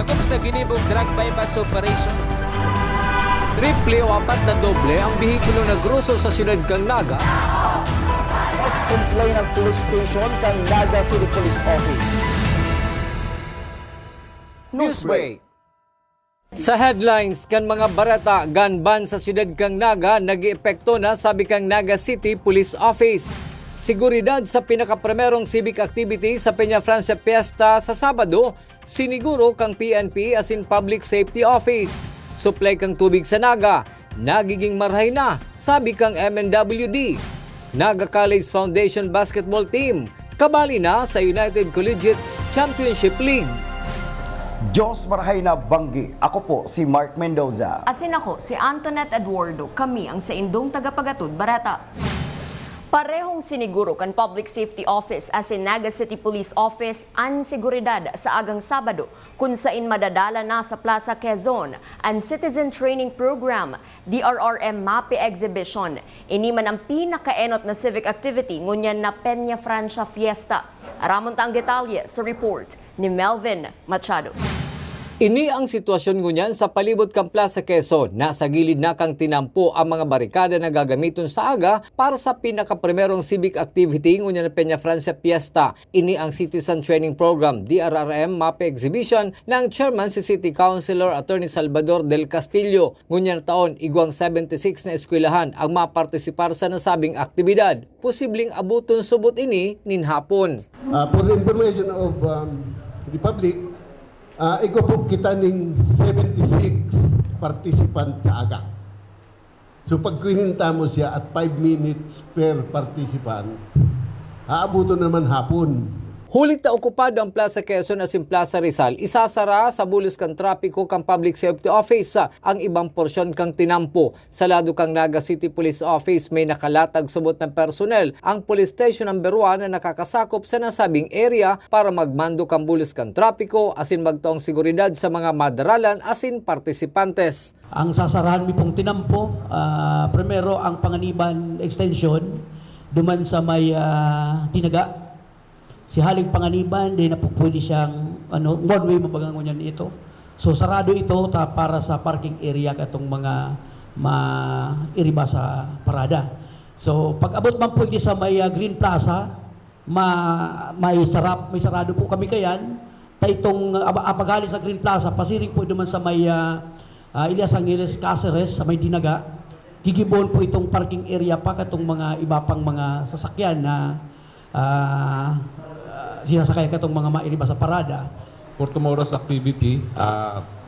sakop sa ginibong drug bypass operation. Triple o apat na doble ang bihikulo na gruso sa siyudad kang Naga. Mas complain ng police station kang Naga City Police Office. Newsbreak. Sa headlines kan mga barata, gun ban sa siyudad kang Naga nag-iepekto na sabi kang Naga City Police Office. Seguridad sa pinakaprimerong civic activity sa Peña Francia Fiesta sa Sabado, siniguro kang PNP as in Public Safety Office. Supply kang tubig sa Naga, nagiging marhay na, sabi kang MNWD. Naga College Foundation Basketball Team, kabali na sa United Collegiate Championship League. Diyos marahay na banggi. Ako po si Mark Mendoza. Asin ako si Antoinette Eduardo. Kami ang sa indong tagapagatud barata. Parehong siniguro kan Public Safety Office as in Naga City Police Office ang seguridad sa agang Sabado kung sain madadala na sa Plaza Quezon ang Citizen Training Program, DRRM MAPE Exhibition. Ini man ang pinakaenot na civic activity ngunyan na Peña Francia Fiesta. Aramon ta ang detalye sa report ni Melvin Machado. Ini ang sitwasyon ngunyan sa palibot kang Plaza Quezon na sa gilid na kang tinampo ang mga barikada na gagamiton sa aga para sa pinakaprimerong civic activity ngunyan na Peña Francia Fiesta. Ini ang Citizen Training Program DRRM MAPE Exhibition ng chairman si City Councilor Attorney Salvador del Castillo. Ngunyan taon igwang 76 na eskwelahan ang mapartisipar sa nasabing aktibidad. Posibleng abuton subot ini nin hapon. For the information of the public, iko po kita ning 76 participant sa aga. So pag kininta mo siya at 5 minutes per participant, aabuto naman hapon. Hulit na okupado ang Plaza Quezon as in Plaza Rizal, isasara sa bulos kang trapiko kang Public Safety Office ang ibang porsyon kang tinampo. Sa lado kang Naga City Police Office may nakalatag subot ng personnel ang Police Station No. 1 na nakakasakop sa nasabing area para magmando kang bulos kang trapiko as in magtaong seguridad sa mga madaralan as in partisipantes. Ang sasarahan mi pong tinampo, primero ang Panganiban Extension, duman sa may Tinaga. Si Haling Panganiban, di na po pwede siyang one way mabagangon yan ito. So sarado ito para sa parking area katong mga mairiba sa parada. So pag abot man pwede sa may Green Plaza, may sarado po kami kayan. Itong apagali sa Green Plaza, pasiring po duman sa may Elias Angeles Cáceres, sa may Dinaga. Gigibon po itong parking area pa katong mga iba pang mga sasakyan na sinasakay katong mga mairiba sa parada. For tomorrow's activity,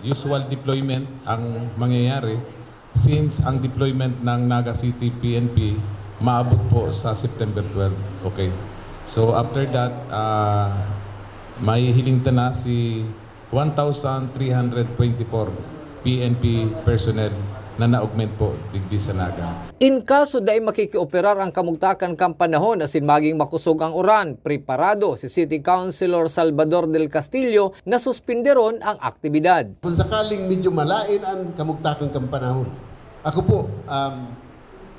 usual deployment ang mangyayari since ang deployment ng Naga City PNP maabot po sa September 12. Okay. So after that, may hilingta na si 1,324 PNP personnel na na-augment po digdi sa Naga. In kaso dahil makikioperar ang kamugtakan kang panahon asin maging makusog ang uran, preparado si City Councilor Salvador del Castillo na suspinderon ang aktibidad. Kung sakaling medyo malain ang kamugtakan kang panahon, ako po,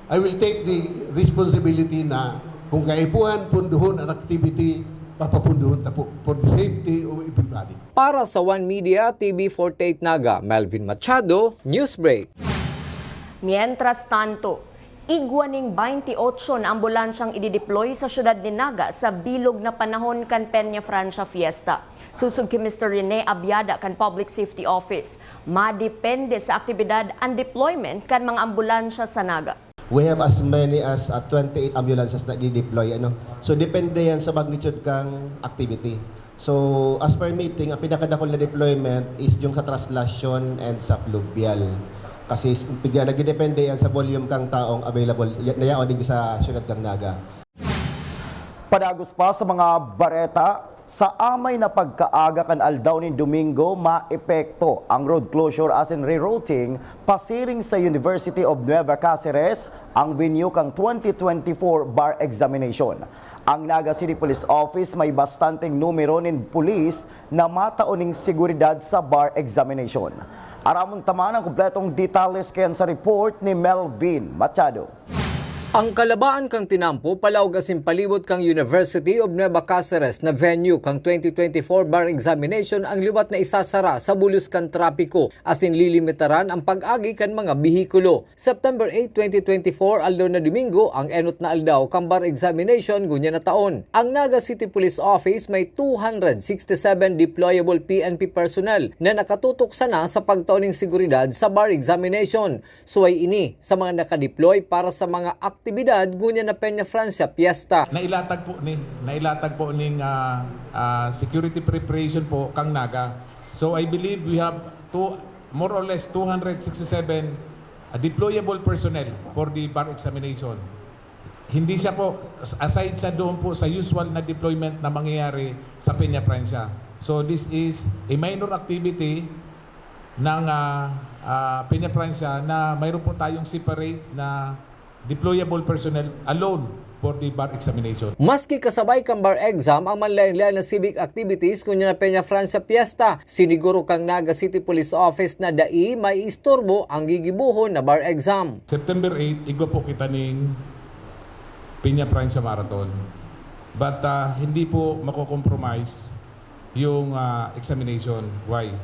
I will take the responsibility na kung kaipuhan, punduhon ang activity, papapunduhon ta po for the safety of everybody. Para sa One Media TV 48 Naga, Melvin Machado, Newsbreak. Mientras tanto, igwaning 28 na ambulansyang idideploy sa syudad ni Naga sa bilog na panahon kan Peña Francia Fiesta. Susug ki Mr. Rene Abiada kan Public Safety Office. Madepende sa aktibidad ang deployment kan mga ambulansya sa Naga. We have as many as 28 ambulances na di-deploy. So depende yan sa magnitude kang activity. So as per meeting, ang pinakadakol na deployment is yung sa translation and sa fluvial. Kasi nagdepende yan sa volume kang taong available na yaon sa syudad kang Naga. Padagos pa sa mga bareta, sa amay na pagkaaga kan aldaw ni Domingo, maepekto ang road closure as in rerouting pasiring sa University of Nueva Cáceres ang venue kang 2024 bar examination. Ang Naga City Police Office may bastanteng numero nin pulis na matauning seguridad sa bar examination. Aramon taman ang kumpletong detalles kayan sa report ni Melvin Machado. Ang kalabaan kang tinampo palawag asin palibot kang University of Nueva Cáceres na venue kang 2024 bar examination ang liwat na isasara sa bulos kan trapiko asin lilimitaran ang pag-agi kan mga bihikulo. September 8, 2024 aldaw na Domingo ang enot na aldaw kang bar examination gunya na taon. Ang Naga City Police Office may 267 deployable PNP personnel na nakatutok sana sa pagtauning seguridad sa bar examination. Suway ini sa mga nakadeploy para sa mga aktibidad gunya na Peña Francia Fiesta. Nailatag po ning security preparation po kang Naga. So I believe we have more or less 267 deployable personnel for the bar examination. Hindi siya po, aside sa doon po sa usual na deployment na mangyayari sa Peña Francia. So this is a minor activity ng Peña Francia na mayroon po tayong separate na deployable personnel alone for the bar examination. Maski kasabay kang bar exam ang manlayan-layan na civic activities kunya na Peña Francia Fiesta, siniguro kang Naga City Police Office na dai may istorbo ang gigibuhon na bar exam. September 8, igwa po kita ning Peña Francia Marathon. But hindi po mako-compromise yung examination. Why?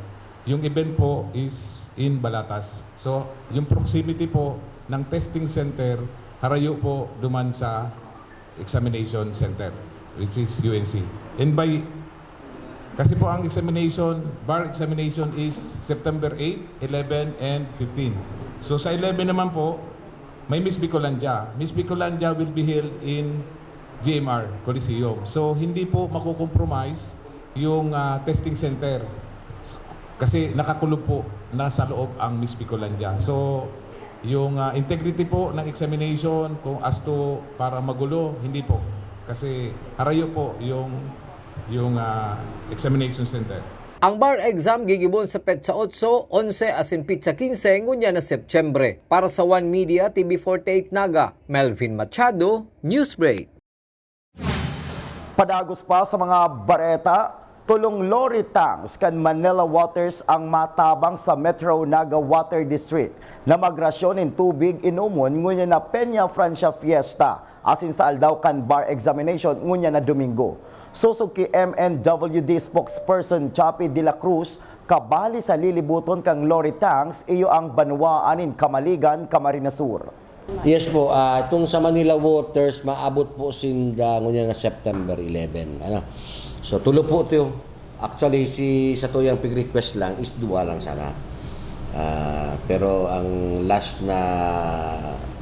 Yung event po is in Balatas. So, yung proximity po ng testing center, harayo po duman sa examination center, which is UNC. And kasi po ang examination, bar examination is September 8, 11, and 15. So sa 11 naman po, may Miss Bicolandia. Miss Bicolandia will be held in GMR Coliseum. So hindi po makukompromise yung testing center. Kasi nakakulog po nasa loob ang Miss Bicolandia. So yung integrity po ng examination kung as to para magulo, hindi po. Kasi harayo po yung examination center. Ang bar exam gigibon sa petsa 8, 11 asin pitsa 15 ngunya na Septyembre. Para sa One Media TV48 Naga, Melvin Machado, Newsbreak. Padagos pa sa mga bareta, tulong lorry tanks kan Manila Waters ang matabang sa Metro Naga Water District na magrasyonin tubig inumon ngunya na Peña Francia Fiesta asin sa aldaw kan bar examination ngunya na Domingo. Susog ki MNWD spokesperson Chapi de la Cruz, kabali sa lilibuton kang lorry tanks iyo ang Banwaanin Kamaligan, Camarines Sur. Yes po, itong sa Manila Waters maabot po sinda ngunya na September 11. So tulo po ito. Actually sa tuyang pig-request lang is 2 lang sana. Pero ang last na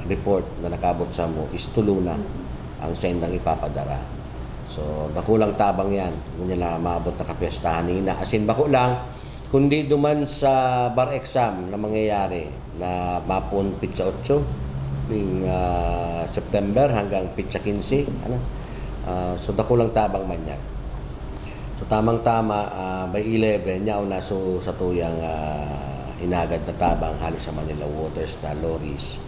report na nakabot sa mo is 3 na ang sendang ipapadara. So bakulang tabang yan. Ngunya na maabot na kapiestahan nina. Asin bako lang, kundi duman sa bar exam na mangyayari na mapon pitsa 8 ng September hanggang pitsa 15. So bakulang tabang man yan. So tamang-tama by 11 yaw na sa tuyang hinagad na tabang halis sa Manila Waters na lorries.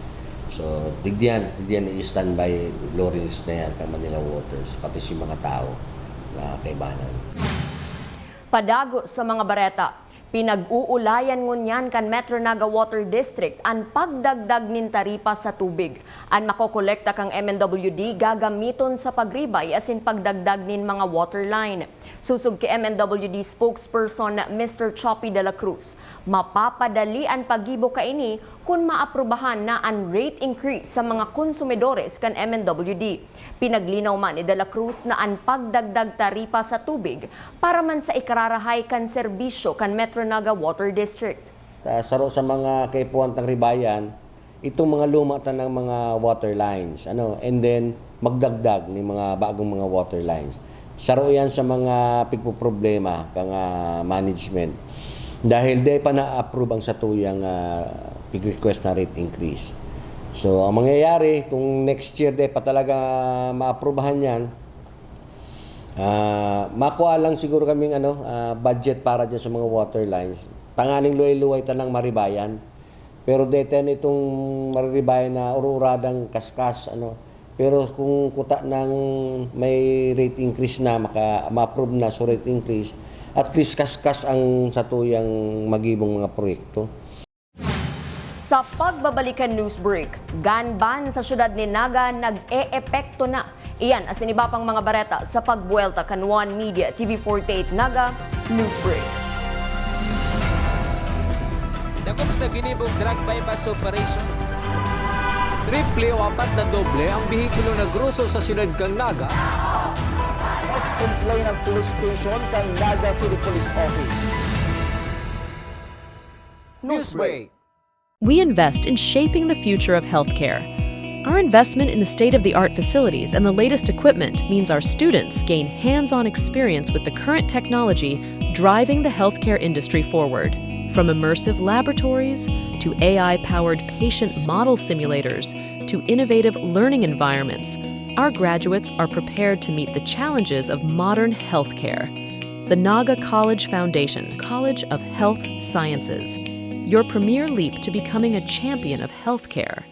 So digdiyan i-standby lorries na yan ka Manila Waters pati si mga tao na kaibanan. Padago sa mga bareta, pinag-uulayan ngunyan kan Metro Naga Water District ang pagdagdag nin taripa sa tubig. Ang makokolekta kang MNWD gagamiton sa pagribay asin pagdagdag nin mga water line. Susog kay MNWD spokesperson Mr. Chapi de la Cruz, mapapadali ang paggibo kaini kung maaprubahan na ang rate increase sa mga konsumidores kan MNWD. Pinaglinaw man ni de la Cruz na ang pagdagdag taripa sa tubig para man sa ikararahay kan serbisyo kan Metro Naga Water District. Saro sa mga kaipuan tang ribayan, itong mga lumatan ng mga water lines, and then magdagdag ni mga bagong mga water lines. Saro yan sa mga pigpo-problema kang management. Dahil di pa na-approve ang satuyang pig-request na rate increase. So, ang mangyayari, kung next year di pa talaga ma-approvehan yan, makuha lang siguro kaming budget para dyan sa mga water lines. Tanganing luway-luway tanang maribayan. Pero deten itong maribayan na ururadang kaskas, Pero kung kuta ng may rate increase na, ma-approve na so rate increase, at least kaskas ang satuyang magibong mga proyekto. Sa pagbabalikan news break, gun ban sa syudad ni Naga nag-e-epekto na. Iyan as iba pang mga bareta sa pagbuelta kan One Media TV48 Naga News Break. Dakop sa ginibog drug bypass operation. Triple o apat na doble ang bihikulo na gruso sa syudad kang Naga. Mas complain ng police station kang Naga City Police Office. Newsbreak. We invest in shaping the future of healthcare. Our investment in the state-of-the-art facilities and the latest equipment means our students gain hands-on experience with the current technology driving the healthcare industry forward. From immersive laboratories to AI-powered patient model simulators to innovative learning environments, our graduates are prepared to meet the challenges of modern healthcare. The Naga College Foundation, College of Health Sciences, your premier leap to becoming a champion of healthcare.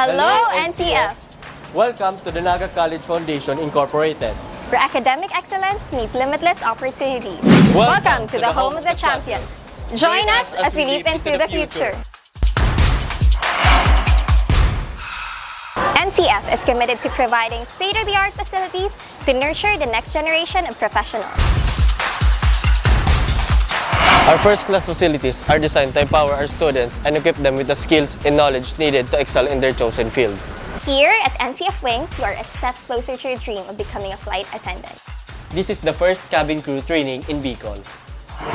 Hello, NCF, Welcome to the Naga College Foundation Incorporated. where academic excellence meet limitless opportunities. Welcome to the home of the champions. Join us as we leap into the future. NCF is committed to providing state-of-the-art facilities to nurture the next generation of professionals. Our first-class facilities are designed to empower our students and equip them with the skills and knowledge needed to excel in their chosen field. Here at NCF Wings, you are a step closer to your dream of becoming a flight attendant. This is the first cabin crew training in Bicol.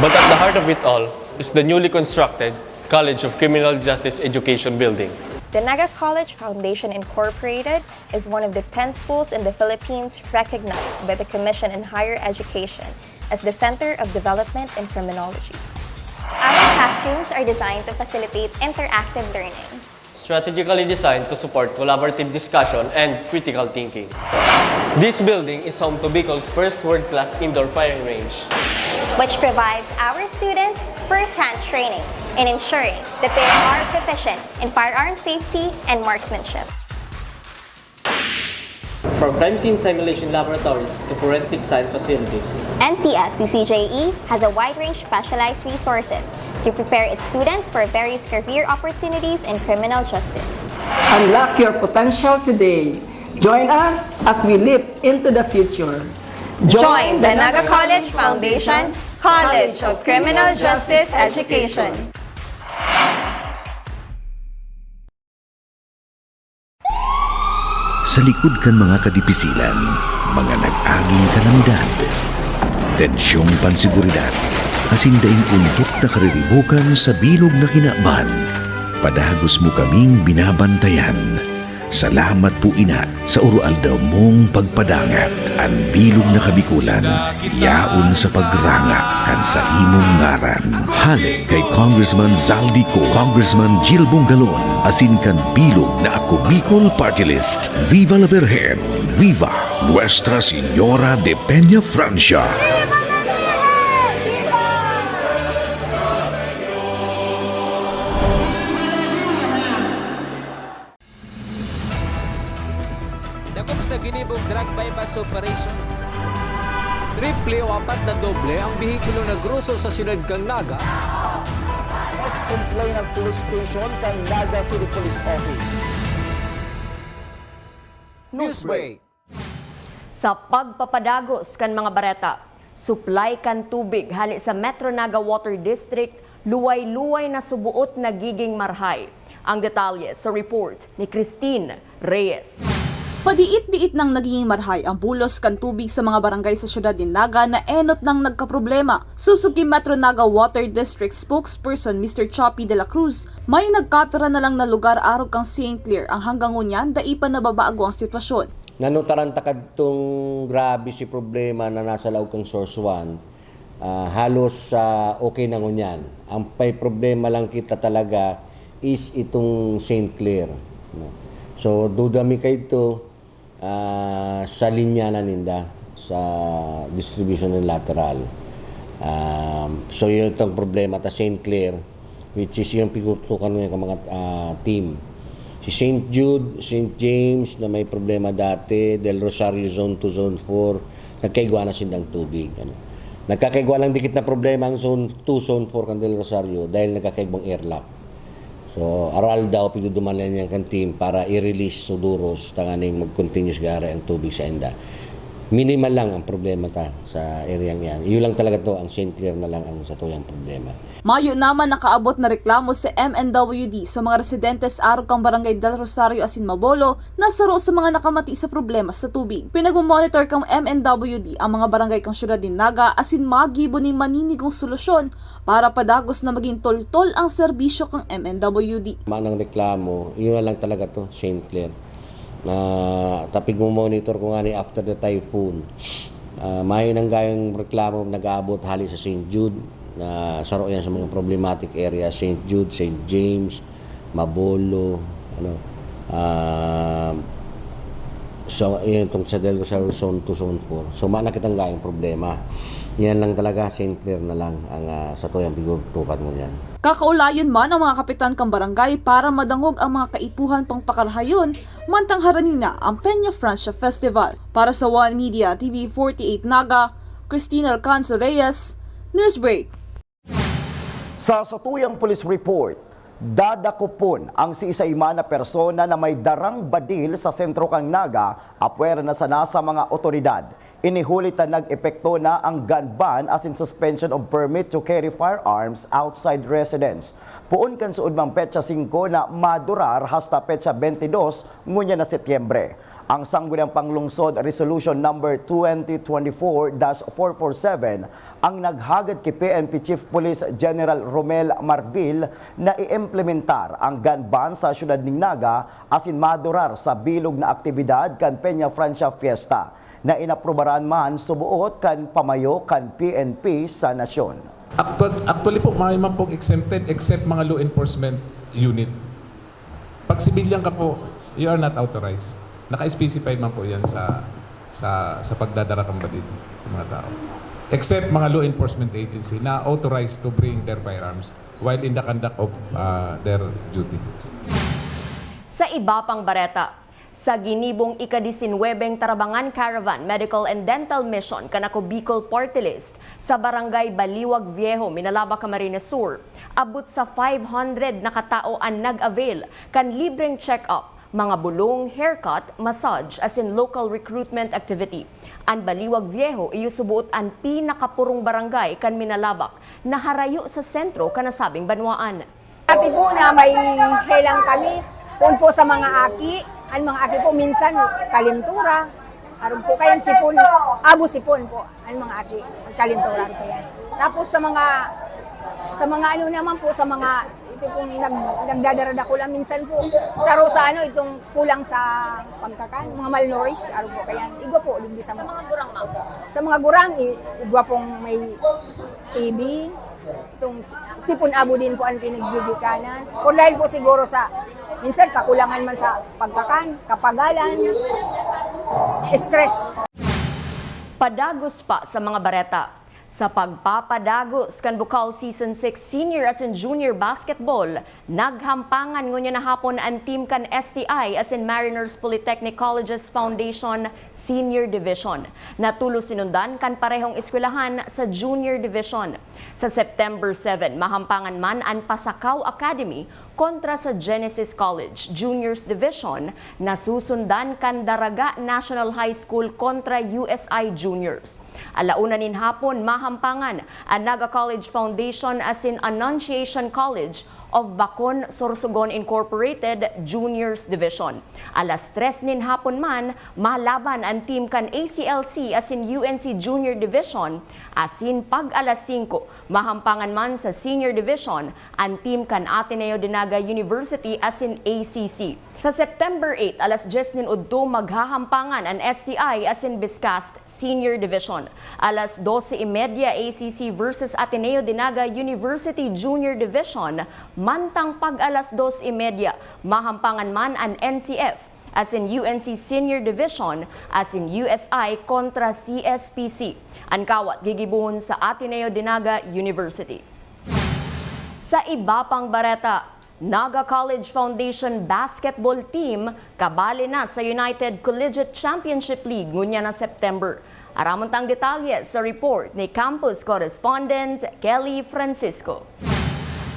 But at the heart of it all is the newly constructed College of Criminal Justice Education building. The Naga College Foundation Incorporated is one of the 10 schools in the Philippines recognized by the Commission on Higher Education as the Center of Development in Criminology. Our classrooms are designed to facilitate interactive learning, Strategically designed to support collaborative discussion and critical thinking. This building is home to Bicol's first world-class indoor firing range, which provides our students first-hand training in ensuring that they are proficient in firearm safety and marksmanship. from crime scene simulation laboratories to forensic science facilities. NCF CCJE has a wide range of specialized resources to prepare its students for various career opportunities in criminal justice. Unlock your potential today. Join us as we leap into the future. Join the Naga College Foundation, College of Criminal Justice Education. Sa likod kan mga kadipisilan, mga nag-aging kalamidad, tensyong pansiguridad, asindaing untok na kariribukan sa bilog na kinakban, padagos mo kaming binabantayan. Salamat po ina sa urual daw mong pagpadangat. Ang bilog na kabikulan, yaon sa pagranga kan sa imong ngaran. Halik kay Congressman Zaldico, Congressman Jill Bungalon, asin kan bilog na Ako Bicol Party List. Viva la Virgen! Viva Nuestra Señora de Peña Francia! Dakop sa ginibong drug bypass operation. Triple o apat na doble ang bihikulo na gruso sa siyudad kang Naga. Plus complaint ng police station kang Naga City Police Office. Newsbreak. Sa pagpapadagos kan mga bareta, supply kan tubig hali sa Metro Naga Water District, luway-luway na subuot nagiging marhay. Ang detalye sa report ni Christine Reyes. Padiit-diit nang naging marhay ang bulos kan tubig sa mga barangay sa syudad ni Naga na enot nang nagkaproblema. Susuki Metro Naga Water District spokesperson Mr. Choppy de la Cruz, may nagkatira na lang na lugar arog kang St. Clair ang hanggang ngunyan daipan na babago ang sitwasyon. Nanutaranta kadtong grabe si problema na nasa laog kang source 1, halos okay na ngunyan. Ang may problema lang kita talaga is itong St. Clair. So, dudami kayo ito sa linya na ninda, sa distribution ng lateral. So, yun itong problema ta St. Clair, which is yung pikutukan ng mga team. Si St. Jude, St. James na may problema dati, Del Rosario Zone 2, Zone 4, nagkaigwa na sindang tubig. Nagkakaigwa lang dikit na problema ang Zone 2, Zone 4 kan Del Rosario dahil nagkakaigwang airlock. So, aral daw, pinudumanan niya ang team para i-release suduros tanganing mag-continuous gari ang tubig sa enda. Minimal lang ang problema ta sa area yan. Iyon lang talaga to, ang St. Clair na lang ang sa tuyang problema. Mayo naman nakaabot na reklamo sa MNWD sa mga residentes arog kang barangay Del Rosario asin Mabolo na saro sa mga nakamati sa problema sa tubig. Pinag-monitor kang MNWD ang mga barangay kang syudad ni Naga asin magibo ni maninigong solusyon para padagos na maging tol-tol ang serbisyo kang MNWD. Manang reklamo, yun na lang talaga to, St. Clair. Tapig mo monitor ko nga ni after the typhoon. May nang gayang reklamo nag-aabot hali sa St. Jude na saro yan sa mga problematic area, St. Jude, St. James, Mabolo, so yun itong sa Del Rosario Zone 2, Zone 4. So manakitang gayang problema. Yan lang talaga, St. Clair na lang ang sa tuyang pigutukan mo yan. Kakaulayon man ang mga kapitan kang barangay para madangog ang mga kaipuhan pang pakarhayon, mantang haranina ang Peña Francia Festival. Para sa One Media TV 48 Naga, Christina Alcanzo Reyes, Newsbreak. Sa satuyang police report, dadakupon ang siisayma na persona na may darang badil sa sentro kang Naga, apwera na sana sa mga otoridad. Inihulitan nag-epekto na ang gun ban as in suspension of permit to carry firearms outside residence. Puon kan suod mang petsa 5 na madurar hasta petsa 22 ngunya na Setyembre. Ang sangguniang panglungsod Resolution number 2024-447 ang naghagad kay PNP Chief Police General Romel Marbil na i-implementar ang gun ban sa syudad ning Naga asin madurar sa bilog na aktibidad kan Peña Francia Fiesta na inaprobaran man subuot kan pamayo kan PNP sa nasyon. Actually po, may man pong exempted except mga law enforcement unit. Pag civilian ka po, you are not authorized. Naka-specify man po yan sa pagdadara kang badil sa mga tao. Except mga law enforcement agency na authorized to bring their firearms while in the conduct of their duty. Sa iba pang bareta, sa ginibong ika-19 Tarabangan Caravan Medical and Dental Mission kanako Bicol Party List sa Barangay Baliwag Viejo, Minalaba, Camarines Sur, abot sa 500 na katao ang nag-avail kan libreng check-up, mga bulong, haircut, massage as in local recruitment activity. Ang Baliwag Viejo iyusubuot ang pinakapurong barangay kan Minalabak na harayo sa sentro kanasabing banwaan. Ati po na may helang kami po sa mga aki. Ang mga aki po minsan kalintura. Aron po kayang sipon, abo sipon po. Ang mga aki kalintura po yan. Tapos sa mga ano naman po sa mga ito pong nagdadarada ko lang minsan po sa Rosano itong kulang sa pagkakan, mga malnourished, aron po kaya igwa po digdi sa mga gurang mas. Sa mga gurang igwa pong may TB, itong sipon abo din po ang pinagbibikanan. O dahil po siguro sa minsan kakulangan man sa pagkakan, kapagalan, stress. Padagos pa sa mga bareta. Sa pagpapadagos kan Bukal Season 6 Senior as in Junior Basketball, naghampangan ngunya na hapon ang team kan STI as in Mariners Polytechnic Colleges Foundation Senior Division. Natulo sinundan kan parehong eskwelahan sa Junior Division. Sa September 7, mahampangan man ang Pasakaw Academy kontra sa Genesis College Juniors Division na susundan kan Daraga National High School kontra USI Juniors. Alauna nin hapon mahampangan ang Naga College Foundation as in Annunciation College of Bacon, Sorsogon Incorporated Juniors Division. Alas 3 nin hapon man, malaban ang team kan ACLC as in UNC Junior Division. Asin pag alas 5, mahampangan man sa Senior Division ang team kan Ateneo de Naga University as in ACC. Sa September 8, alas 10 nin udto maghahampangan ang STI as in Biscast Senior Division. Alas 12:30 ACC versus Ateneo de Naga University Junior Division. Mantang pag alas 2:30, mahampangan man ang NCF as in UNC Senior Division as in USI kontra CSPC. Ang kawat gigibuhon sa Ateneo de Naga University. Sa iba pang bareta, Naga College Foundation Basketball Team kabali na sa United Collegiate Championship League ngunya na September. Aramon tang detalye sa report ni Campus Correspondent Kelly Francisco.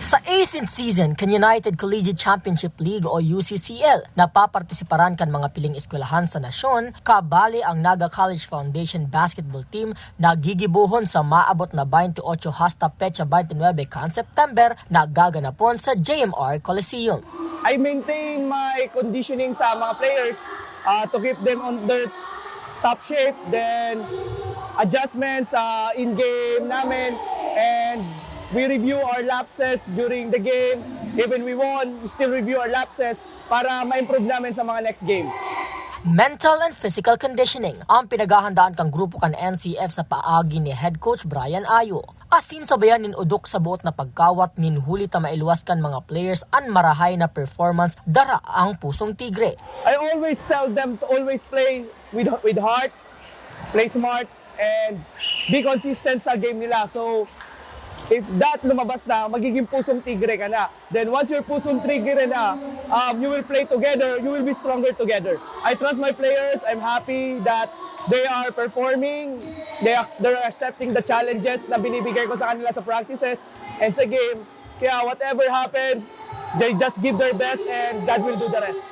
Sa 18th season kan United Collegiate Championship League o UCCL, napapartisiparan kan mga piling eskwelahan sa nasyon, kabali ang Naga College Foundation Basketball Team na gigibuhon sa maabot na 28 hasta petsa 29 kan September na gaganapon sa JMR Coliseum. I maintain my conditioning sa mga players to keep them on their top shape, then adjustments in-game namin, and we review our lapses during the game. Even we won, we still review our lapses para ma-improve namin sa mga next game. Mental and physical conditioning ang pinaghahandaan kang grupo kan NCF sa paagi ni Head Coach Brian Ayo. Asin sabayan nin udok sa buot na pagkawat nin huli ta mailuwas kan mga players an marahay na performance dara ang Pusong Tigre. I always tell them to always play with heart, play smart, and be consistent sa game nila. So, if that lumabas na, magiging Pusong Tigre ka na. Then once you're Pusong Tigre na, you will play together, you will be stronger together. I trust my players. I'm happy that they are performing. They're accepting the challenges na binibigay ko sa kanila sa practices and sa game. Kaya whatever happens, they just give their best and God will do the rest.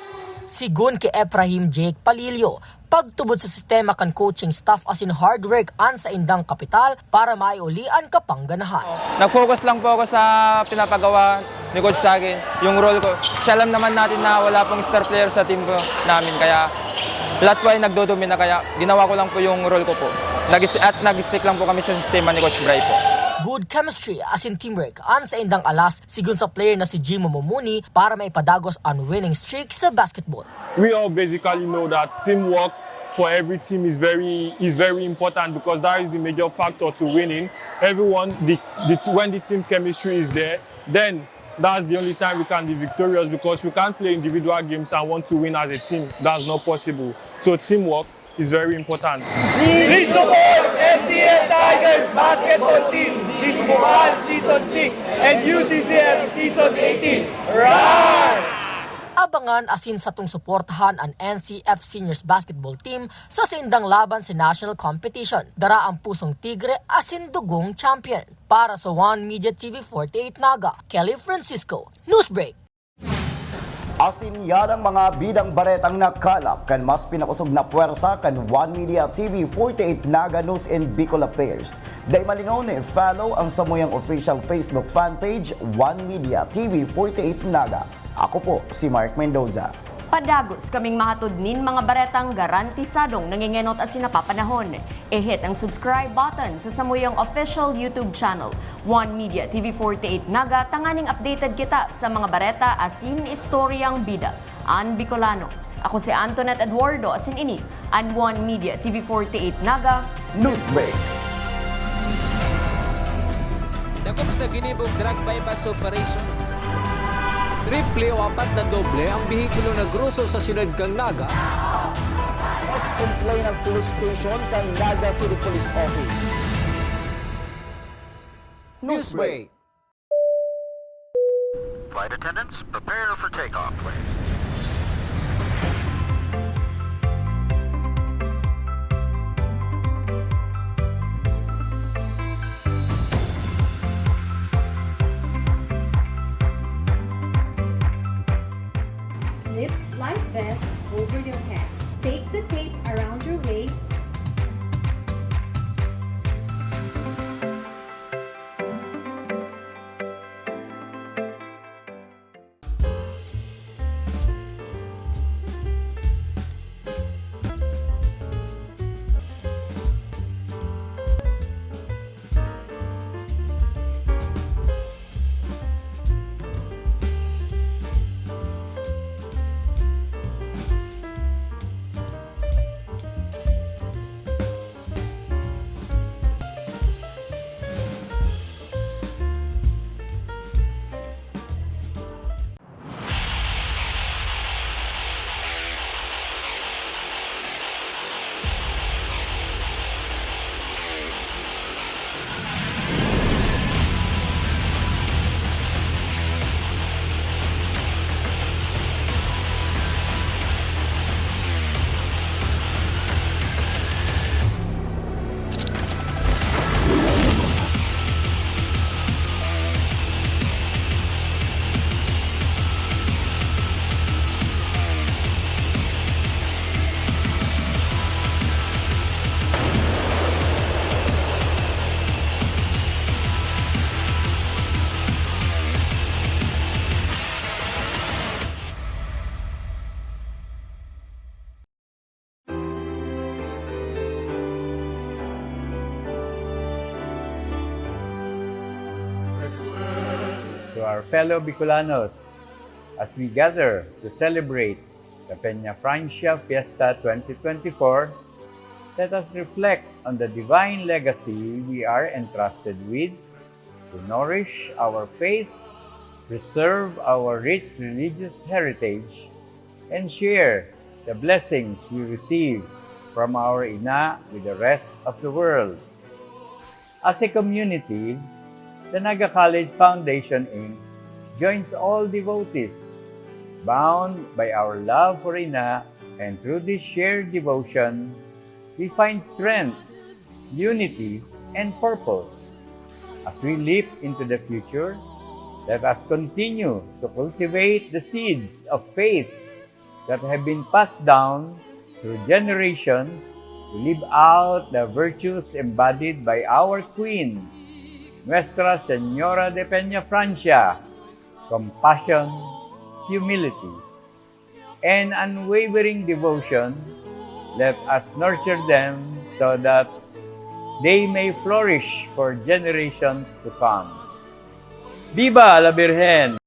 Sigun kay Ephraim Jake Palilio, pagtubod sa sistema kan coaching staff as in hard work an sa indang kapital para maiulian kapangganahan. Nag-focus lang po ako sa pinapagawa ni coach sa akin, yung role ko. Siya alam naman natin na wala pong star player sa team ko namin, kaya lahat po ay nagdodomina, kaya ginawa ko lang po yung role ko po. Nag-stick lang po kami sa sistema ni Coach Bray po. Good chemistry as in teamwork an sa indang alas sigun sa player na si Jimo Momuni para maipadagos ang winning streak sa basketball. We all basically know that teamwork for every team is very important because that is the major factor to winning. Everyone, when the team chemistry is there, then that's the only time we can be victorious because we can't play individual games and want to win as a team. That's not possible. So teamwork is very important. Please support NCF Tigers Basketball Team this Bukal Season 6 and UCCL Season 18. Run! Abangan asin sa tung suportahan ang NCF Seniors Basketball Team sa sindang laban sa national competition. Dara ang Pusong Tigre asin dugong champion. Para sa One Media TV 48 Naga, Kelly Francisco, Newsbreak. Asin yan ang mga bidang baretang nakalap kan mas pinakusog na puwersa kan One Media TV 48 Naga News and Bicol Affairs. Day malingaw ni follow ang samuyang official Facebook fan page One Media TV 48 Naga. Ako po si Mark Mendoza. Padagos kaming mahatod nin mga baretang garantisadong nangingenot as sinapapanahon. I-hit ang subscribe button sa samuyang official YouTube channel, One Media TV 48 Naga, tanganing updated kita sa mga bareta asin istoryang bida. An Bicolano. Ako si Antoinette Eduardo asin ini, an One Media TV 48 Naga Newsbreak. Dako sa ginibong drug bypass operation. Triple o apat na doble ang bihikulo na gruso sa siyudad kang Naga. Mas complain ng police station kang Naga City Police Office. Newsbreak! Flight attendants, prepare for takeoff, please. Slip life vest over your head. Take the tape around your waist. To our fellow Bicolanos, as we gather to celebrate the Peña Francia Fiesta 2024, let us reflect on the divine legacy we are entrusted with to nourish our faith, preserve our rich religious heritage, and share the blessings we receive from our Ina with the rest of the world. As a community, the Naga College Foundation, Inc. joins all devotees, bound by our love for Ina, and through this shared devotion, we find strength, unity, and purpose. As we leap into the future, let us continue to cultivate the seeds of faith that have been passed down through generations to live out the virtues embodied by our Queen, Nuestra Señora de Peña Francia: compassion, humility, and unwavering devotion. Let us nurture them so that they may flourish for generations to come. Viva la Virgen!